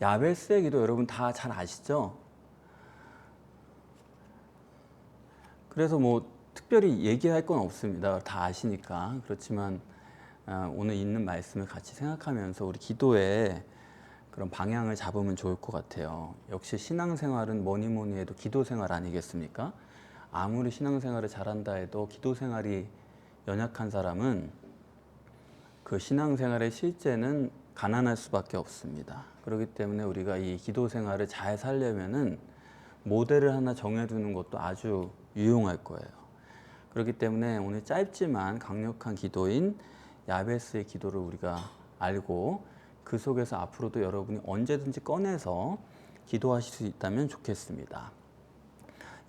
야베스의 기도 여러분 다 잘 아시죠? 그래서 뭐 특별히 얘기할 건 없습니다. 다 아시니까. 그렇지만 오늘 있는 말씀을 같이 생각하면서 우리 기도에 그런 방향을 잡으면 좋을 것 같아요. 역시 신앙생활은 뭐니 뭐니 해도 기도생활 아니겠습니까? 아무리 신앙생활을 잘한다 해도 기도생활이 연약한 사람은 그 신앙생활의 실제는 가난할 수밖에 없습니다. 그렇기 때문에 우리가 이 기도생활을 잘 살려면은 모델을 하나 정해두는 것도 아주 유용할 거예요. 그렇기 때문에 오늘 짧지만 강력한 기도인 야베스의 기도를 우리가 알고 그 속에서 앞으로도 여러분이 언제든지 꺼내서 기도하실 수 있다면 좋겠습니다.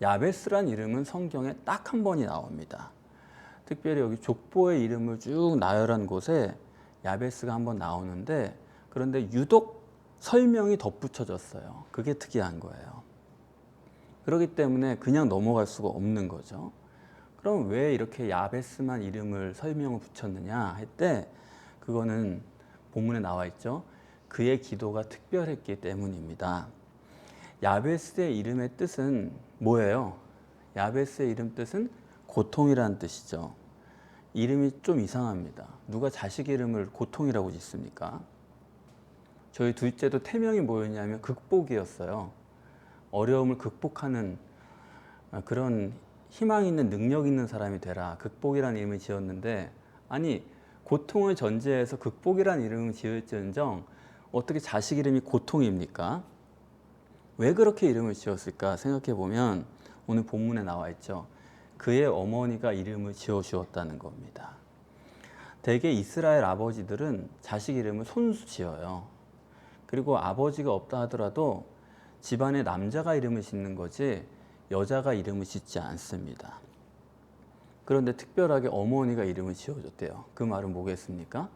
야베스란 이름은 성경에 딱 한 번이 나옵니다. 특별히 여기 족보의 이름을 쭉 나열한 곳에 야베스가 한 번 나오는데, 그런데 유독 설명이 덧붙여졌어요. 그게 특이한 거예요. 그렇기 때문에 그냥 넘어갈 수가 없는 거죠. 그럼 왜 이렇게 야베스만 이름을 설명을 붙였느냐 할 때, 그거는 본문에 나와 있죠. 그의 기도가 특별했기 때문입니다. 야베스의 이름의 뜻은 뭐예요? 야베스의 이름 뜻은 고통이라는 뜻이죠. 이름이 좀 이상합니다. 누가 자식 이름을 고통이라고 짓습니까? 저희 둘째도 태명이 뭐였냐면 극복이었어요. 어려움을 극복하는 그런 희망 있는 능력 있는 사람이 되라. 극복이라는 이름을 지었는데, 아니 고통을 전제해서 극복이라는 이름을 지을지언정 어떻게 자식 이름이 고통입니까? 왜 그렇게 이름을 지었을까 생각해 보면 오늘 본문에 나와 있죠. 그의 어머니가 이름을 지어 주었다는 겁니다. 대개 이스라엘 아버지들은 자식 이름을 손수 지어요. 그리고 아버지가 없다 하더라도 집안에 남자가 이름을 짓는 거지 여자가 이름을 짓지 않습니다. 그런데 특별하게 어머니가 이름을 지어줬대요. 그 말은 뭐겠습니까?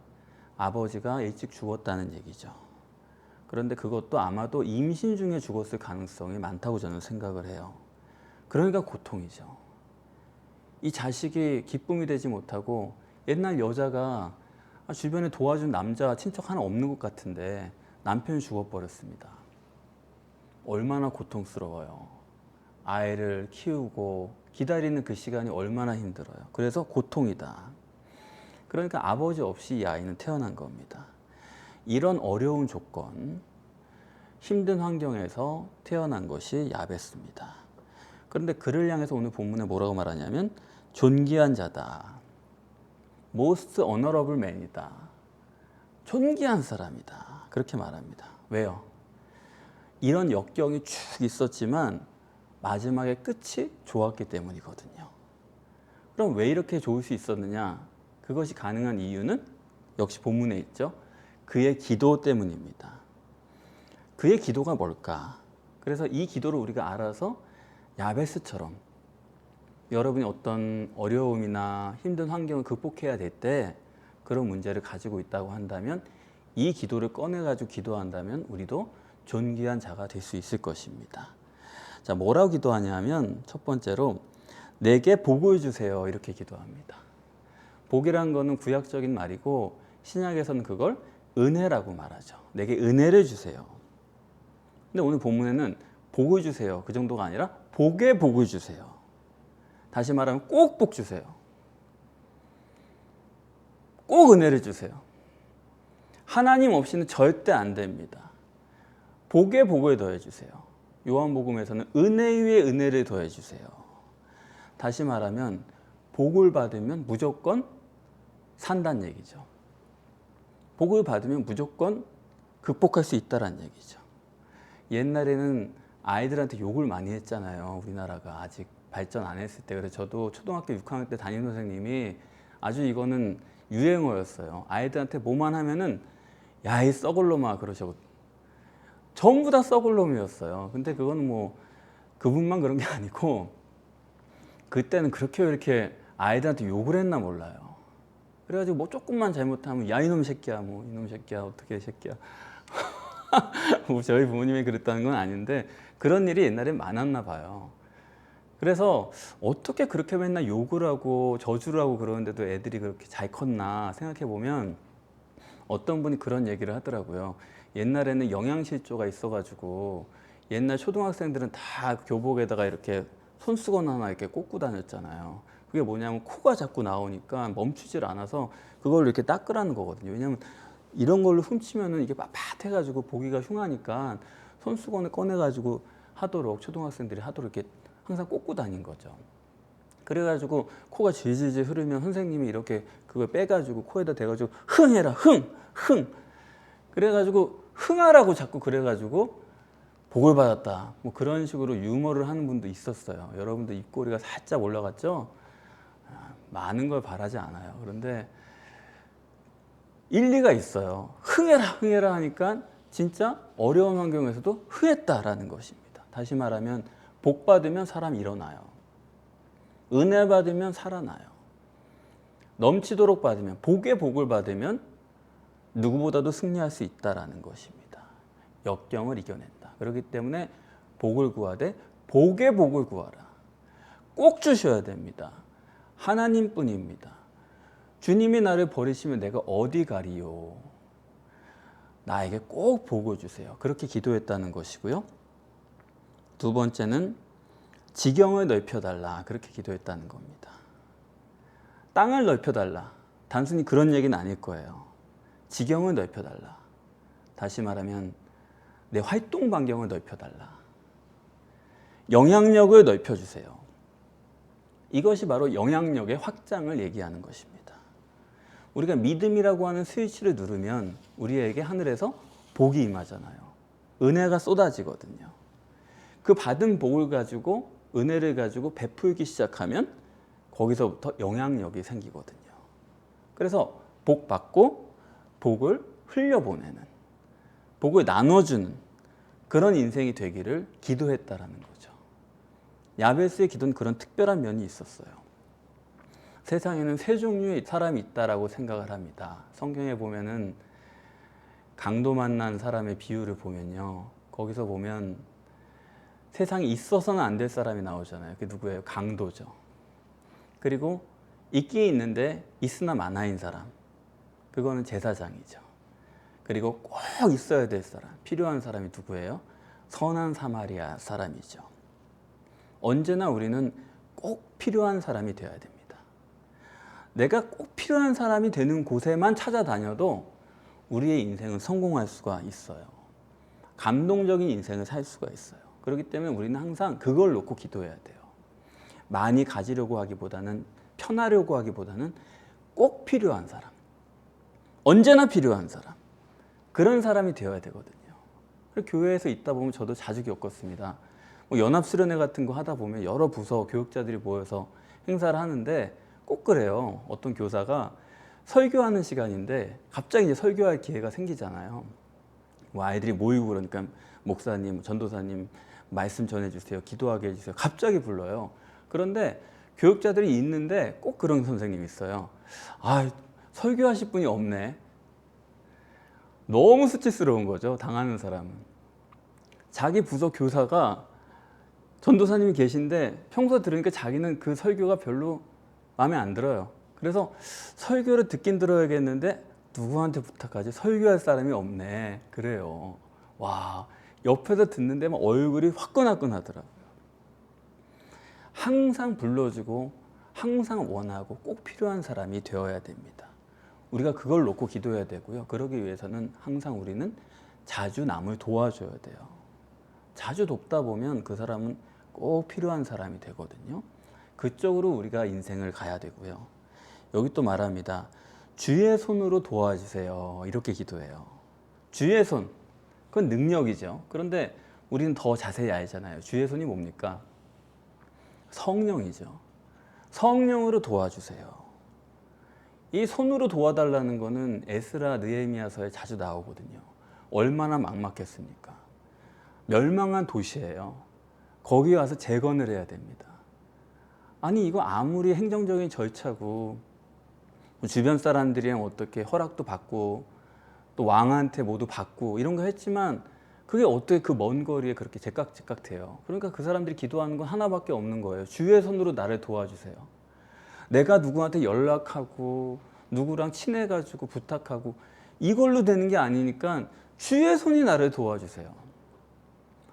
아버지가 일찍 죽었다는 얘기죠. 그런데 그것도 아마도 임신 중에 죽었을 가능성이 많다고 저는 생각을 해요. 그러니까 고통이죠. 이 자식이 기쁨이 되지 못하고, 옛날 여자가 주변에 도와준 남자 친척 하나 없는 것 같은데 남편이 죽어버렸습니다. 얼마나 고통스러워요. 아이를 키우고 기다리는 그 시간이 얼마나 힘들어요. 그래서 고통이다. 그러니까 아버지 없이 이 아이는 태어난 겁니다. 이런 어려운 조건, 힘든 환경에서 태어난 것이 야베스입니다. 그런데 그를 향해서 오늘 본문에 뭐라고 말하냐면 존귀한 자다. Most honorable man이다. 존귀한 사람이다. 그렇게 말합니다. 왜요? 이런 역경이 쭉 있었지만 마지막에 끝이 좋았기 때문이거든요. 그럼 왜 이렇게 좋을 수 있었느냐? 그것이 가능한 이유는 역시 본문에 있죠. 그의 기도 때문입니다. 그의 기도가 뭘까? 그래서 이 기도를 우리가 알아서 야베스처럼 여러분이 어떤 어려움이나 힘든 환경을 극복해야 될 때 그런 문제를 가지고 있다고 한다면 이 기도를 꺼내가지고 기도한다면 우리도 존귀한 자가 될 수 있을 것입니다. 자, 뭐라고 기도하냐면 첫 번째로 내게 복을 주세요 이렇게 기도합니다. 복이란 거는 구약적인 말이고 신약에서는 그걸 은혜라고 말하죠. 내게 은혜를 주세요. 근데 오늘 본문에는 복을 주세요 그 정도가 아니라 복의 복을 주세요. 다시 말하면 꼭 복 주세요. 꼭 은혜를 주세요. 하나님 없이는 절대 안 됩니다. 복의 복을 더해 주세요. 요한복음에서는 은혜 위에 은혜를 더해 주세요. 다시 말하면 복을 받으면 무조건 산다는 얘기죠. 복을 받으면 무조건 극복할 수 있다는 얘기죠. 옛날에는 아이들한테 욕을 많이 했잖아요. 우리나라가 아직 발전 안 했을 때. 그래서 저도 초등학교 6학년 때 담임 선생님이 아주 이거는 유행어였어요. 아이들한테 뭐만 하면은 야, 이 썩을 놈아 그러셔. 전부 다 썩을 놈이었어요. 근데 그건 뭐 그분만 그런 게 아니고 그때는 그렇게 왜 이렇게 아이들한테 욕을 했나 몰라요. 그래가지고 뭐 조금만 잘못하면 야 이놈 새끼야, 뭐 이놈 새끼야, 어떻게 새끼야. 뭐 저희 부모님이 그랬다는 건 아닌데 그런 일이 옛날에 많았나 봐요. 그래서 어떻게 그렇게 맨날 욕을 하고 저주를 하고 그러는데도 애들이 그렇게 잘 컸나 생각해 보면 어떤 분이 그런 얘기를 하더라고요. 옛날에는 영양실조가 있어가지고 옛날 초등학생들은 다 교복에다가 이렇게 손수건 하나 이렇게 꽂고 다녔잖아요. 그게 뭐냐면 코가 자꾸 나오니까 멈추질 않아서 그걸 이렇게 닦으라는 거거든요. 왜냐면 이런 걸로 훔치면은 이게 빳빳해가지고 보기가 흉하니까 손수건을 꺼내가지고 하도록 초등학생들이 하도록 이렇게 항상 꽂고 다닌 거죠. 그래가지고 코가 질질질 흐르면 선생님이 이렇게 그걸 빼가지고 코에다 대가지고 흥해라 흥 그래가지고 흥하라고 자꾸 그래가지고 복을 받았다 뭐 그런 식으로 유머를 하는 분도 있었어요. 여러분들 입꼬리가 살짝 올라갔죠? 많은 걸 바라지 않아요. 그런데 일리가 있어요. 흥해라 하니까 진짜 어려운 환경에서도 흥했다라는 것입니다. 다시 말하면 복 받으면 사람 일어나요. 은혜 받으면 살아나요. 넘치도록 받으면 복의 복을 받으면 누구보다도 승리할 수 있다라는 것입니다. 역경을 이겨낸다. 그렇기 때문에 복을 구하되 복의 복을 구하라. 꼭 주셔야 됩니다. 하나님뿐입니다. 주님이 나를 버리시면 내가 어디 가리요. 나에게 꼭 복을 주세요. 그렇게 기도했다는 것이고요. 두 번째는 지경을 넓혀달라. 그렇게 기도했다는 겁니다. 땅을 넓혀달라. 단순히 그런 얘기는 아닐 거예요. 지경을 넓혀달라. 다시 말하면 내 활동 반경을 넓혀달라. 영향력을 넓혀주세요. 이것이 바로 영향력의 확장을 얘기하는 것입니다. 우리가 믿음이라고 하는 스위치를 누르면 우리에게 하늘에서 복이 임하잖아요. 은혜가 쏟아지거든요. 그 받은 복을 가지고 은혜를 가지고 베풀기 시작하면 거기서부터 영향력이 생기거든요. 그래서 복 받고 복을 흘려보내는, 복을 나눠주는 그런 인생이 되기를 기도했다라는 거죠. 야베스의 기도는 그런 특별한 면이 있었어요. 세상에는 세 종류의 사람이 있다라고 생각을 합니다. 성경에 보면은 강도 만난 사람의 비유를 보면요. 거기서 보면 세상에 있어서는 안 될 사람이 나오잖아요. 그게 누구예요? 강도죠. 그리고 있긴 있는데 있으나 마나인 사람. 그거는 제사장이죠. 그리고 꼭 있어야 될 사람, 필요한 사람이 누구예요? 선한 사마리아 사람이죠. 언제나 우리는 꼭 필요한 사람이 되어야 됩니다. 내가 꼭 필요한 사람이 되는 곳에만 찾아다녀도 우리의 인생은 성공할 수가 있어요. 감동적인 인생을 살 수가 있어요. 그렇기 때문에 우리는 항상 그걸 놓고 기도해야 돼요. 많이 가지려고 하기보다는, 편하려고 하기보다는 꼭 필요한 사람, 언제나 필요한 사람, 그런 사람이 되어야 되거든요. 교회에서 있다 보면 저도 자주 겪었습니다. 뭐 연합수련회 같은 거 하다 보면 여러 부서 교육자들이 모여서 행사를 하는데 꼭 그래요. 어떤 교사가 설교하는 시간인데 갑자기 이제 설교할 기회가 생기잖아요. 뭐 아이들이 모이고 그러니까 목사님, 전도사님 말씀 전해주세요, 기도하게 해주세요. 갑자기 불러요. 그런데 교육자들이 있는데 꼭 그런 선생님이 있어요. 아, 설교하실 분이 없네. 너무 수치스러운 거죠, 당하는 사람은. 자기 부서 교사가 전도사님이 계신데 평소 들으니까 자기는 그 설교가 별로 마음에 안 들어요. 그래서 설교를 듣긴 들어야겠는데 누구한테 부탁하지? 설교할 사람이 없네. 그래요. 와, 옆에서 듣는데 막 얼굴이 화끈화끈하더라고요. 항상 불러주고 항상 원하고 꼭 필요한 사람이 되어야 됩니다. 우리가 그걸 놓고 기도해야 되고요. 그러기 위해서는 항상 우리는 자주 남을 도와줘야 돼요. 자주 돕다 보면 그 사람은 꼭 필요한 사람이 되거든요. 그쪽으로 우리가 인생을 가야 되고요. 여기 또 말합니다. 주의 손으로 도와주세요. 이렇게 기도해요. 주의 손, 그건 능력이죠. 그런데 우리는 더 자세히 알잖아요. 주의 손이 뭡니까? 성령이죠. 성령으로 도와주세요. 이 손으로 도와달라는 거는 에스라, 느헤미야서에 자주 나오거든요. 얼마나 막막했습니까? 멸망한 도시예요. 거기 와서 재건을 해야 됩니다. 아니 이거 아무리 행정적인 절차고 주변 사람들이랑 어떻게 허락도 받고 또 왕한테 모두 받고 이런 거 했지만 그게 어떻게 그 먼 거리에 그렇게 제깍제깍 돼요. 그러니까 그 사람들이 기도하는 건 하나밖에 없는 거예요. 주의 손으로 나를 도와주세요. 내가 누구한테 연락하고 누구랑 친해가지고 부탁하고 이걸로 되는 게 아니니까 주의 손이 나를 도와주세요.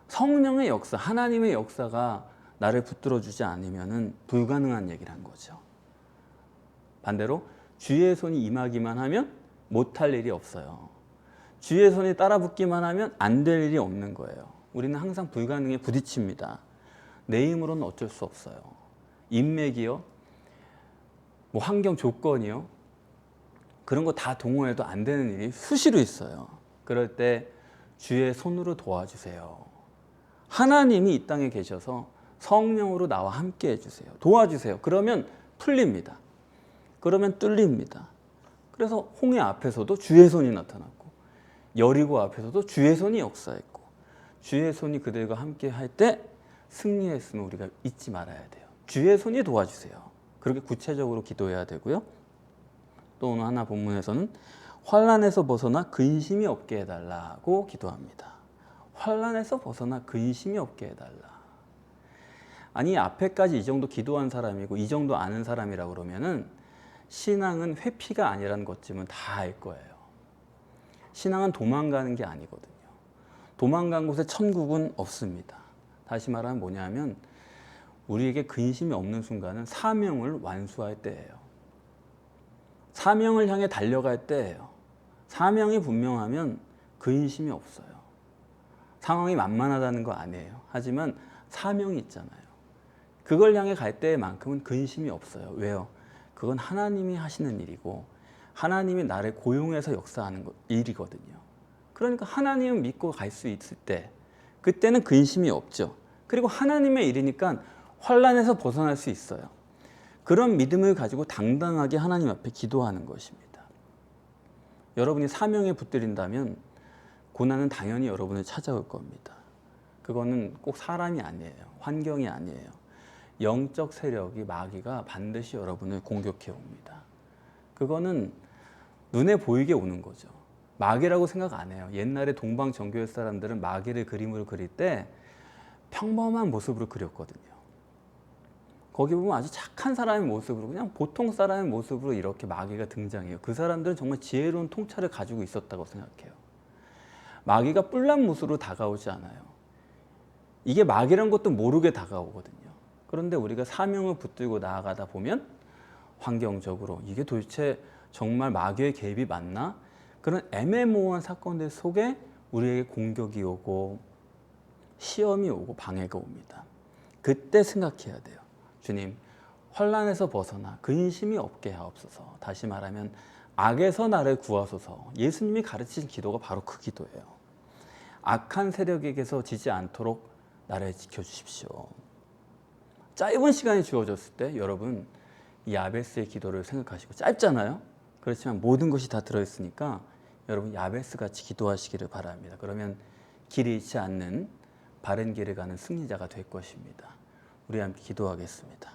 성령의 역사, 하나님의 역사가 나를 붙들어 주지 않으면 불가능한 얘기를 한 거죠. 반대로 주의 손이 임하기만 하면 못할 일이 없어요. 주의 손이 따라붙기만 하면 안 될 일이 없는 거예요. 우리는 항상 불가능에 부딪힙니다. 내 힘으로는 어쩔 수 없어요. 인맥이요, 뭐 환경 조건이요, 그런 거 다 동원해도 안 되는 일이 수시로 있어요. 그럴 때 주의 손으로 도와주세요. 하나님이 이 땅에 계셔서 성령으로 나와 함께 해주세요. 도와주세요. 그러면 풀립니다. 그러면 뚫립니다. 그래서 홍해 앞에서도 주의 손이 나타났고, 여리고 앞에서도 주의 손이 역사했고, 주의 손이 그들과 함께 할 때 승리했음을 우리가 잊지 말아야 돼요. 주의 손이 도와주세요. 그렇게 구체적으로 기도해야 되고요. 또 오늘 하나 본문에서는 환난에서 벗어나 근심이 없게 해달라고 기도합니다. 환난에서 벗어나 근심이 없게 해달라. 아니, 앞에까지 이 정도 기도한 사람이고 이 정도 아는 사람이라고 그러면은 신앙은 회피가 아니라는 것쯤은 다 알 거예요. 신앙은 도망가는 게 아니거든요. 도망간 곳에 천국은 없습니다. 다시 말하면 뭐냐면 우리에게 근심이 없는 순간은 사명을 완수할 때예요. 사명을 향해 달려갈 때예요. 사명이 분명하면 근심이 없어요. 상황이 만만하다는 거 아니에요. 하지만 사명이 있잖아요. 그걸 향해 갈 때만큼은 근심이 없어요. 왜요? 그건 하나님이 하시는 일이고 하나님이 나를 고용해서 역사하는 일이거든요. 그러니까 하나님을 믿고 갈 수 있을 때 그때는 근심이 없죠. 그리고 하나님의 일이니까 환난에서 벗어날 수 있어요. 그런 믿음을 가지고 당당하게 하나님 앞에 기도하는 것입니다. 여러분이 사명에 붙들린다면 고난은 당연히 여러분을 찾아올 겁니다. 그거는 꼭 사람이 아니에요. 환경이 아니에요. 영적 세력이, 마귀가 반드시 여러분을 공격해 옵니다. 그거는 눈에 보이게 오는 거죠. 마귀라고 생각 안 해요. 옛날에 동방정교회 사람들은 마귀를 그림으로 그릴 때 평범한 모습으로 그렸거든요. 거기 보면 아주 착한 사람의 모습으로, 그냥 보통 사람의 모습으로 이렇게 마귀가 등장해요. 그 사람들은 정말 지혜로운 통찰을 가지고 있었다고 생각해요. 마귀가 뿔난 모습으로 다가오지 않아요. 이게 마귀란 것도 모르게 다가오거든요. 그런데 우리가 사명을 붙들고 나아가다 보면 환경적으로 이게 도대체 정말 마귀의 개입이 맞나? 그런 애매모호한 사건들 속에 우리에게 공격이 오고 시험이 오고 방해가 옵니다. 그때 생각해야 돼요. 주님, 환난에서 벗어나 근심이 없게 하옵소서. 다시 말하면 악에서 나를 구하소서. 예수님이 가르치신 기도가 바로 그 기도예요. 악한 세력에게서 지지 않도록 나를 지켜주십시오. 짧은 시간이 주어졌을 때 여러분 이 야베스의 기도를 생각하시고, 짧잖아요. 그렇지만 모든 것이 다 들어있으니까 여러분 야베스같이 기도하시기를 바랍니다. 그러면 길이 잃지 않는 바른 길을 가는 승리자가 될 것입니다. 우리 함께 기도하겠습니다.